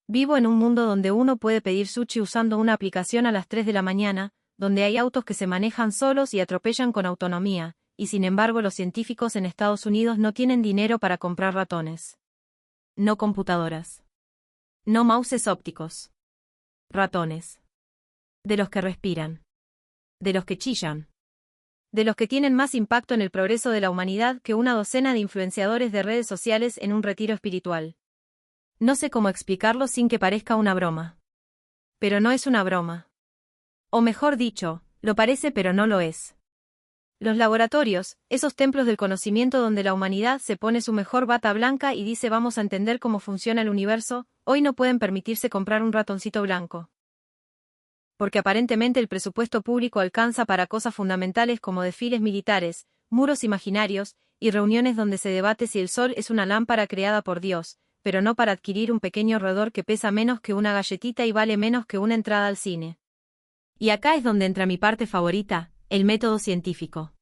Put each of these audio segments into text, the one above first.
Vivo en un mundo donde uno puede pedir sushi usando una aplicación a las 3 de la mañana, donde hay autos que se manejan solos y atropellan con autonomía, y sin embargo los científicos en Estados Unidos no tienen dinero para comprar ratones. No computadoras. No mouses ópticos. Ratones. De los que respiran. De los que chillan. De los que tienen más impacto en el progreso de la humanidad que una docena de influenciadores de redes sociales en un retiro espiritual. No sé cómo explicarlo sin que parezca una broma. Pero no es una broma. O mejor dicho, lo parece pero no lo es. Los laboratorios, esos templos del conocimiento donde la humanidad se pone su mejor bata blanca y dice vamos a entender cómo funciona el universo, hoy no pueden permitirse comprar un ratoncito blanco. Porque aparentemente el presupuesto público alcanza para cosas fundamentales como desfiles militares, muros imaginarios, y reuniones donde se debate si el sol es una lámpara creada por Dios, pero no para adquirir un pequeño roedor que pesa menos que una galletita y vale menos que una entrada al cine. Y acá es donde entra mi parte favorita, el método científico.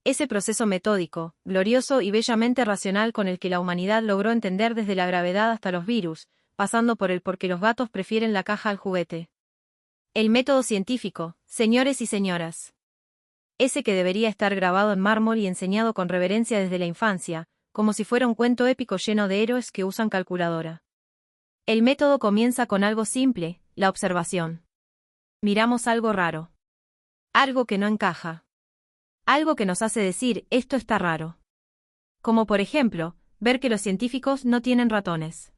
Ese proceso metódico, glorioso y bellamente racional con el que la humanidad logró entender desde la gravedad hasta los virus, pasando por el por qué los gatos prefieren la caja al juguete. El método científico, señores y señoras. Ese que debería estar grabado en mármol y enseñado con reverencia desde la infancia, como si fuera un cuento épico lleno de héroes que usan calculadora. El método comienza con algo simple, la observación. Miramos algo raro. Algo que no encaja. Algo que nos hace decir, esto está raro. Como por ejemplo, ver que los científicos no tienen ratones.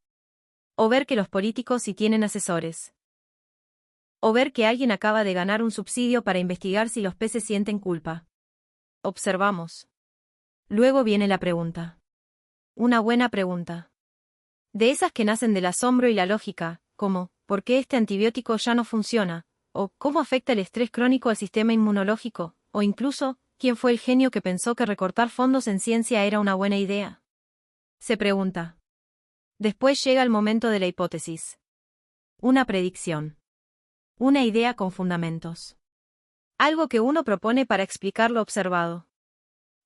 O ver que los políticos sí tienen asesores. O ver que alguien acaba de ganar un subsidio para investigar si los peces sienten culpa. Observamos. Luego viene la pregunta. Una buena pregunta. De esas que nacen del asombro y la lógica, como, ¿por qué este antibiótico ya no funciona? O, ¿cómo afecta el estrés crónico al sistema inmunológico? O incluso, ¿quién fue el genio que pensó que recortar fondos en ciencia era una buena idea? Se pregunta. Después llega el momento de la hipótesis. Una predicción. Una idea con fundamentos. Algo que uno propone para explicar lo observado.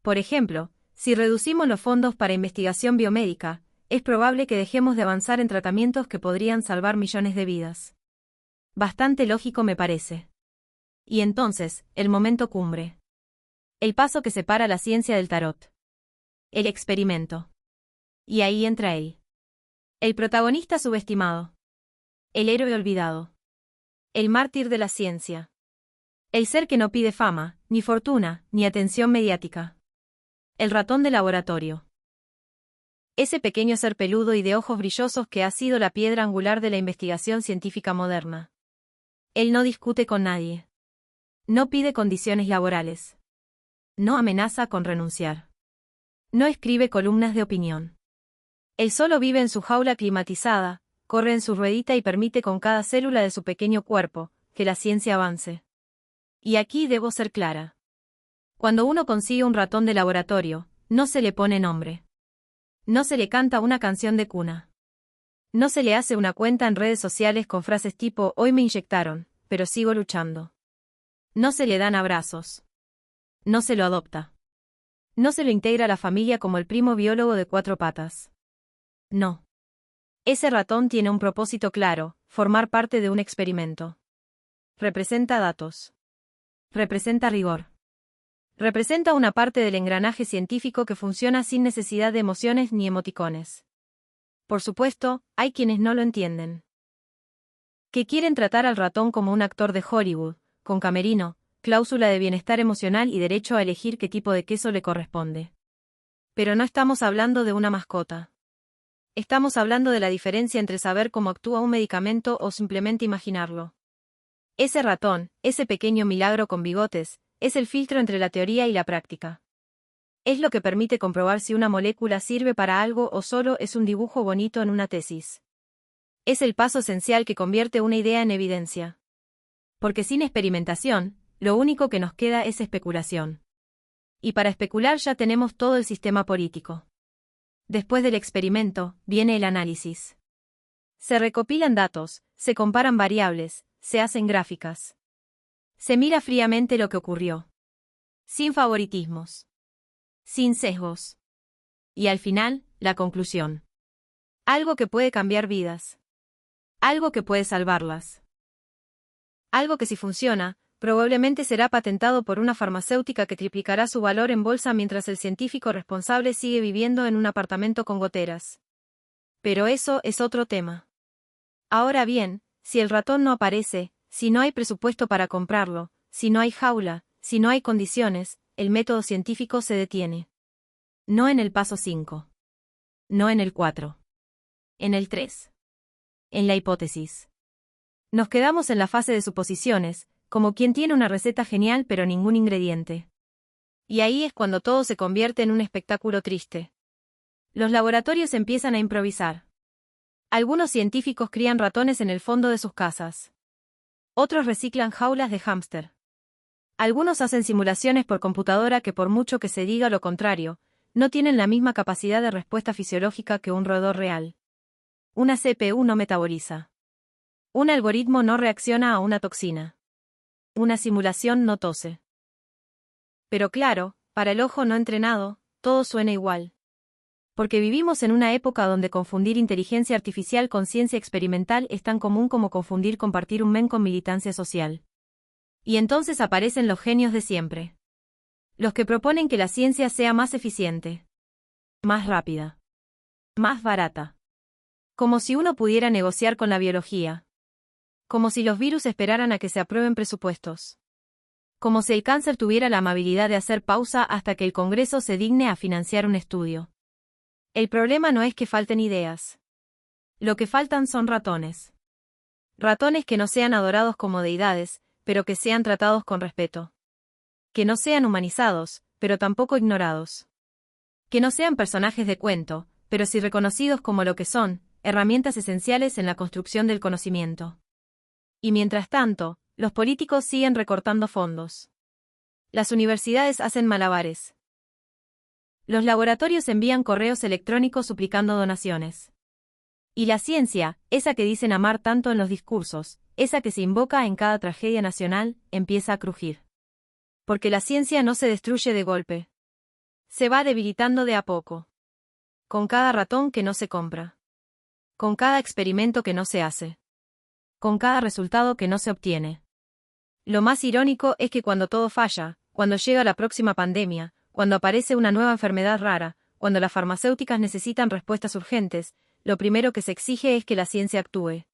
Por ejemplo, si reducimos los fondos para investigación biomédica, es probable que dejemos de avanzar en tratamientos que podrían salvar millones de vidas. Bastante lógico me parece. Y entonces, el momento cumbre. El paso que separa la ciencia del tarot. El experimento. Y ahí entra él. El protagonista subestimado. El héroe olvidado. El mártir de la ciencia. El ser que no pide fama, ni fortuna, ni atención mediática. El ratón de laboratorio. Ese pequeño ser peludo y de ojos brillosos que ha sido la piedra angular de la investigación científica moderna. Él no discute con nadie. No pide condiciones laborales. No amenaza con renunciar. No escribe columnas de opinión. Él solo vive en su jaula climatizada, corre en su ruedita y permite con cada célula de su pequeño cuerpo, que la ciencia avance. Y aquí debo ser clara. Cuando uno consigue un ratón de laboratorio, no se le pone nombre. No se le canta una canción de cuna. No se le hace una cuenta en redes sociales con frases tipo hoy me inyectaron, pero sigo luchando. No se le dan abrazos. No se lo adopta. No se lo integra a la familia como el primo biólogo de 4 patas. No. Ese ratón tiene un propósito claro, formar parte de un experimento. Representa datos. Representa rigor. Representa una parte del engranaje científico que funciona sin necesidad de emociones ni emoticones. Por supuesto, hay quienes no lo entienden. Que quieren tratar al ratón como un actor de Hollywood, con camerino, cláusula de bienestar emocional y derecho a elegir qué tipo de queso le corresponde. Pero no estamos hablando de una mascota. Estamos hablando de la diferencia entre saber cómo actúa un medicamento o simplemente imaginarlo. Ese ratón, ese pequeño milagro con bigotes, es el filtro entre la teoría y la práctica. Es lo que permite comprobar si una molécula sirve para algo o solo es un dibujo bonito en una tesis. Es el paso esencial que convierte una idea en evidencia. Porque sin experimentación, lo único que nos queda es especulación. Y para especular ya tenemos todo el sistema político. Después del experimento, viene el análisis. Se recopilan datos, se comparan variables, se hacen gráficas. Se mira fríamente lo que ocurrió. Sin favoritismos. Sin sesgos. Y al final, la conclusión. Algo que puede cambiar vidas. Algo que puede salvarlas. Algo que si funciona, probablemente será patentado por una farmacéutica que triplicará su valor en bolsa mientras el científico responsable sigue viviendo en un apartamento con goteras. Pero eso es otro tema. Ahora bien, si el ratón no aparece, si no hay presupuesto para comprarlo, si no hay jaula, si no hay condiciones, el método científico se detiene. No en el paso 5. No en el 4. En el 3. En la hipótesis. Nos quedamos en la fase de suposiciones, como quien tiene una receta genial pero ningún ingrediente. Y ahí es cuando todo se convierte en un espectáculo triste. Los laboratorios empiezan a improvisar. Algunos científicos crían ratones en el fondo de sus casas. Otros reciclan jaulas de hámster. Algunos hacen simulaciones por computadora que por mucho que se diga lo contrario, no tienen la misma capacidad de respuesta fisiológica que un roedor real. Una CPU no metaboliza. Un algoritmo no reacciona a una toxina. Una simulación no tose. Pero claro, para el ojo no entrenado, todo suena igual. Porque vivimos en una época donde confundir inteligencia artificial con ciencia experimental es tan común como confundir compartir un meme con militancia social. Y entonces aparecen los genios de siempre. Los que proponen que la ciencia sea más eficiente, más rápida, más barata. Como si uno pudiera negociar con la biología. Como si los virus esperaran a que se aprueben presupuestos. Como si el cáncer tuviera la amabilidad de hacer pausa hasta que el Congreso se digne a financiar un estudio. El problema no es que falten ideas. Lo que faltan son ratones. Ratones que no sean adorados como deidades, pero que sean tratados con respeto. Que no sean humanizados, pero tampoco ignorados. Que no sean personajes de cuento, pero sí reconocidos como lo que son, herramientas esenciales en la construcción del conocimiento. Y mientras tanto, los políticos siguen recortando fondos. Las universidades hacen malabares. Los laboratorios envían correos electrónicos suplicando donaciones. Y la ciencia, esa que dicen amar tanto en los discursos, esa que se invoca en cada tragedia nacional, empieza a crujir. Porque la ciencia no se destruye de golpe. Se va debilitando de a poco. Con cada ratón que no se compra. Con cada experimento que no se hace. Con cada resultado que no se obtiene. Lo más irónico es que cuando todo falla, cuando llega la próxima pandemia, cuando aparece una nueva enfermedad rara, cuando las farmacéuticas necesitan respuestas urgentes, lo primero que se exige es que la ciencia actúe.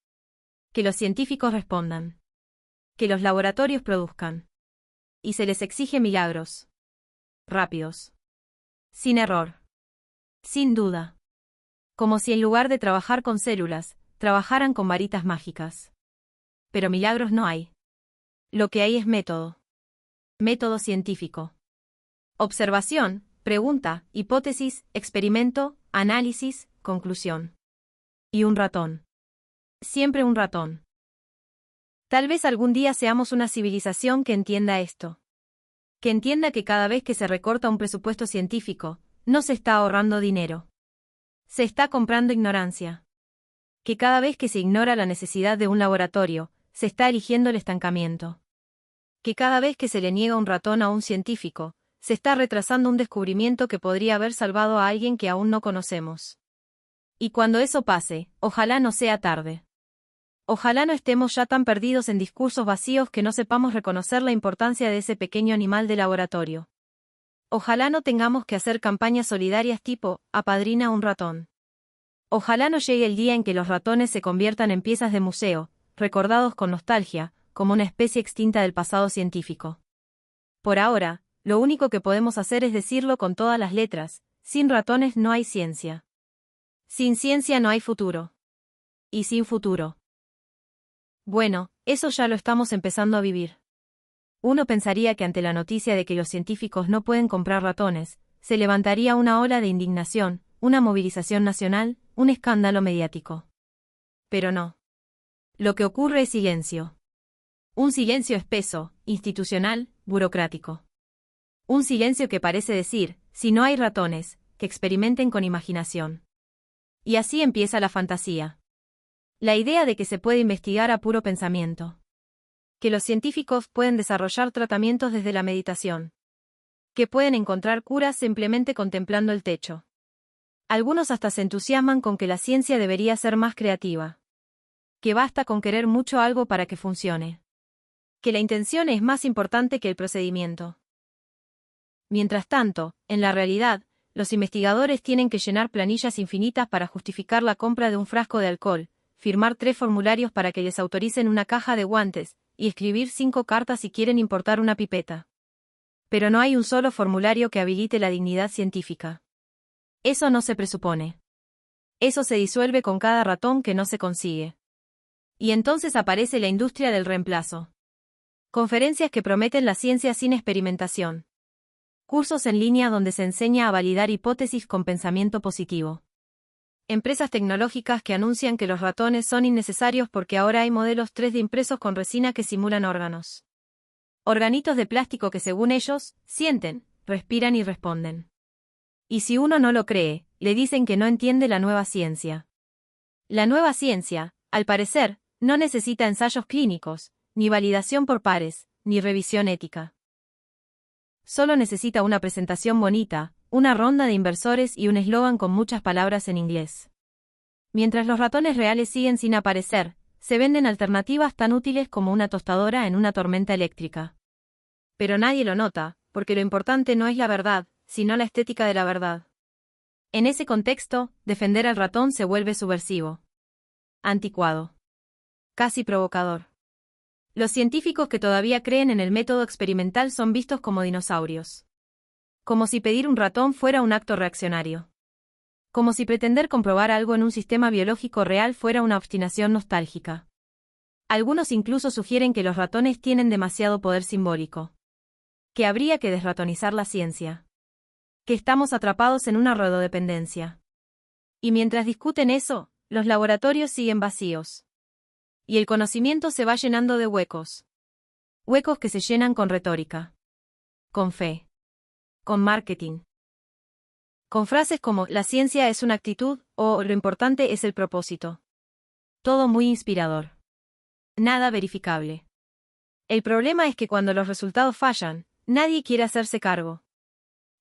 Que los científicos respondan. Que los laboratorios produzcan. Y se les exige milagros. Rápidos. Sin error. Sin duda. Como si en lugar de trabajar con células, trabajaran con varitas mágicas. Pero milagros no hay. Lo que hay es método. Método científico. Observación, pregunta, hipótesis, experimento, análisis, conclusión. Y un ratón. Siempre un ratón. Tal vez algún día seamos una civilización que entienda esto. Que entienda que cada vez que se recorta un presupuesto científico, no se está ahorrando dinero. Se está comprando ignorancia. Que cada vez que se ignora la necesidad de un laboratorio, se está eligiendo el estancamiento. Que cada vez que se le niega un ratón a un científico, se está retrasando un descubrimiento que podría haber salvado a alguien que aún no conocemos. Y cuando eso pase, ojalá no sea tarde. Ojalá no estemos ya tan perdidos en discursos vacíos que no sepamos reconocer la importancia de ese pequeño animal de laboratorio. Ojalá no tengamos que hacer campañas solidarias tipo, apadrina un ratón. Ojalá no llegue el día en que los ratones se conviertan en piezas de museo, recordados con nostalgia, como una especie extinta del pasado científico. Por ahora, lo único que podemos hacer es decirlo con todas las letras, sin ratones no hay ciencia. Sin ciencia no hay futuro. Y sin futuro. Bueno, eso ya lo estamos empezando a vivir. Uno pensaría que ante la noticia de que los científicos no pueden comprar ratones, se levantaría una ola de indignación, una movilización nacional, un escándalo mediático. Pero no. Lo que ocurre es silencio. Un silencio espeso, institucional, burocrático. Un silencio que parece decir, si no hay ratones, que experimenten con imaginación. Y así empieza la fantasía. La idea de que se puede investigar a puro pensamiento. Que los científicos pueden desarrollar tratamientos desde la meditación. Que pueden encontrar curas simplemente contemplando el techo. Algunos hasta se entusiasman con que la ciencia debería ser más creativa. Que basta con querer mucho algo para que funcione. Que la intención es más importante que el procedimiento. Mientras tanto, en la realidad, los investigadores tienen que llenar planillas infinitas para justificar la compra de un frasco de alcohol, firmar 3 formularios para que les autoricen una caja de guantes, y escribir 5 cartas si quieren importar una pipeta. Pero no hay un solo formulario que habilite la dignidad científica. Eso no se presupone. Eso se disuelve con cada ratón que no se consigue. Y entonces aparece la industria del reemplazo. Conferencias que prometen la ciencia sin experimentación. Cursos en línea donde se enseña a validar hipótesis con pensamiento positivo. Empresas tecnológicas que anuncian que los ratones son innecesarios porque ahora hay modelos 3D impresos con resina que simulan órganos. Organitos de plástico que según ellos, sienten, respiran y responden. Y si uno no lo cree, le dicen que no entiende la nueva ciencia. La nueva ciencia, al parecer, no necesita ensayos clínicos, ni validación por pares, ni revisión ética. Solo necesita una presentación bonita, una ronda de inversores y un eslogan con muchas palabras en inglés. Mientras los ratones reales siguen sin aparecer, se venden alternativas tan útiles como una tostadora en una tormenta eléctrica. Pero nadie lo nota, porque lo importante no es la verdad, sino la estética de la verdad. En ese contexto, defender al ratón se vuelve subversivo. Anticuado. Casi provocador. Los científicos que todavía creen en el método experimental son vistos como dinosaurios. Como si pedir un ratón fuera un acto reaccionario. Como si pretender comprobar algo en un sistema biológico real fuera una obstinación nostálgica. Algunos incluso sugieren que los ratones tienen demasiado poder simbólico. Que habría que desratonizar la ciencia. Que estamos atrapados en una ruedodependencia. Y mientras discuten eso, los laboratorios siguen vacíos. Y el conocimiento se va llenando de huecos. Huecos que se llenan con retórica. Con fe. Con marketing. Con frases como la ciencia es una actitud o lo importante es el propósito. Todo muy inspirador. Nada verificable. El problema es que cuando los resultados fallan, nadie quiere hacerse cargo.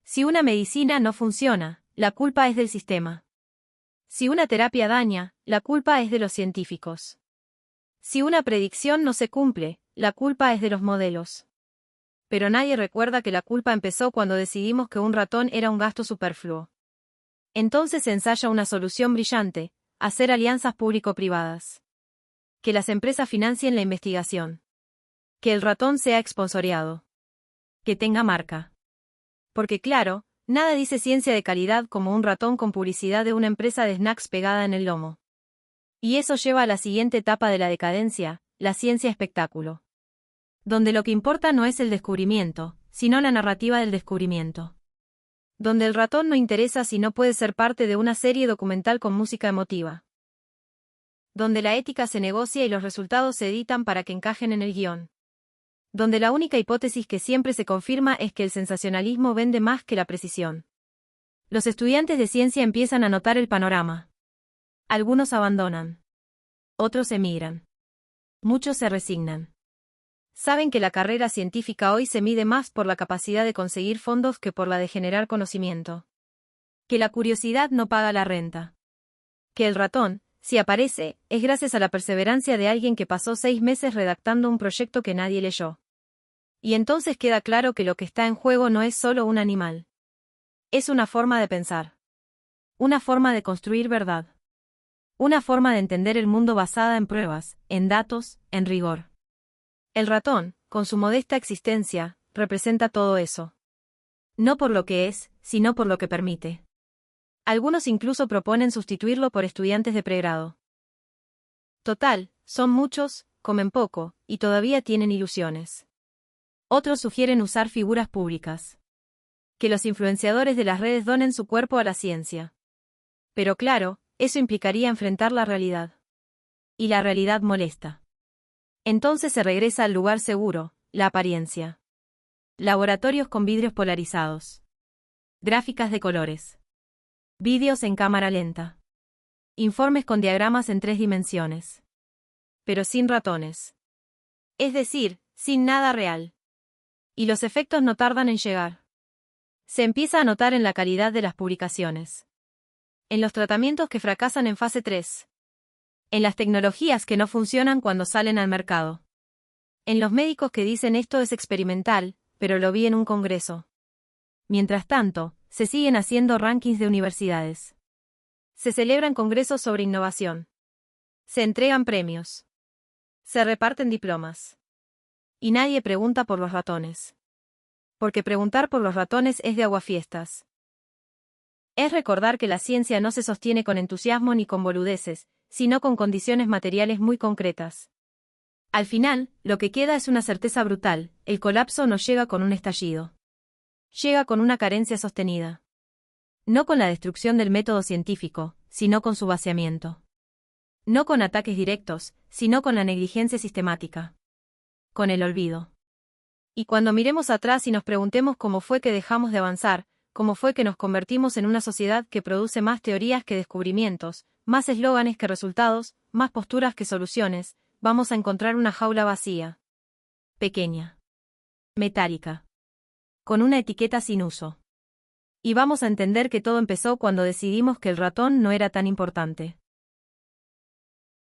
Si una medicina no funciona, la culpa es del sistema. Si una terapia daña, la culpa es de los científicos. Si una predicción no se cumple, la culpa es de los modelos. Pero nadie recuerda que la culpa empezó cuando decidimos que un ratón era un gasto superfluo. Entonces se ensaya una solución brillante: hacer alianzas público-privadas. Que las empresas financien la investigación. Que el ratón sea esponsoreado. Que tenga marca. Porque claro, nada dice ciencia de calidad como un ratón con publicidad de una empresa de snacks pegada en el lomo. Y eso lleva a la siguiente etapa de la decadencia, la ciencia espectáculo. Donde lo que importa no es el descubrimiento, sino la narrativa del descubrimiento. Donde el ratón no interesa si no puede ser parte de una serie documental con música emotiva. Donde la ética se negocia y los resultados se editan para que encajen en el guión. Donde la única hipótesis que siempre se confirma es que el sensacionalismo vende más que la precisión. Los estudiantes de ciencia empiezan a notar el panorama. Algunos abandonan. Otros emigran. Muchos se resignan. Saben que la carrera científica hoy se mide más por la capacidad de conseguir fondos que por la de generar conocimiento. Que la curiosidad no paga la renta. Que el ratón, si aparece, es gracias a la perseverancia de alguien que pasó 6 meses redactando un proyecto que nadie leyó. Y entonces queda claro que lo que está en juego no es solo un animal. Es una forma de pensar. Una forma de construir verdad. Una forma de entender el mundo basada en pruebas, en datos, en rigor. El ratón, con su modesta existencia, representa todo eso. No por lo que es, sino por lo que permite. Algunos incluso proponen sustituirlo por estudiantes de pregrado. Total, son muchos, comen poco, y todavía tienen ilusiones. Otros sugieren usar figuras públicas. Que los influenciadores de las redes donen su cuerpo a la ciencia. Pero claro, eso implicaría enfrentar la realidad. Y la realidad molesta. Entonces se regresa al lugar seguro, la apariencia. Laboratorios con vidrios polarizados. Gráficas de colores. Vídeos en cámara lenta. Informes con diagramas en 3 dimensiones. Pero sin ratones. Es decir, sin nada real. Y los efectos no tardan en llegar. Se empieza a notar en la calidad de las publicaciones. En los tratamientos que fracasan en fase 3. En las tecnologías que no funcionan cuando salen al mercado. En los médicos que dicen esto es experimental, pero lo vi en un congreso. Mientras tanto, se siguen haciendo rankings de universidades. Se celebran congresos sobre innovación. Se entregan premios. Se reparten diplomas. Y nadie pregunta por los ratones. Porque preguntar por los ratones es de aguafiestas. Es recordar que la ciencia no se sostiene con entusiasmo ni con boludeces, sino con condiciones materiales muy concretas. Al final, lo que queda es una certeza brutal: el colapso no llega con un estallido. Llega con una carencia sostenida. No con la destrucción del método científico, sino con su vaciamiento. No con ataques directos, sino con la negligencia sistemática. Con el olvido. Y cuando miremos atrás y nos preguntemos cómo fue que dejamos de avanzar, cómo fue que nos convertimos en una sociedad que produce más teorías que descubrimientos, más eslóganes que resultados, más posturas que soluciones, vamos a encontrar una jaula vacía. Pequeña. Metálica. Con una etiqueta sin uso. Y vamos a entender que todo empezó cuando decidimos que el ratón no era tan importante.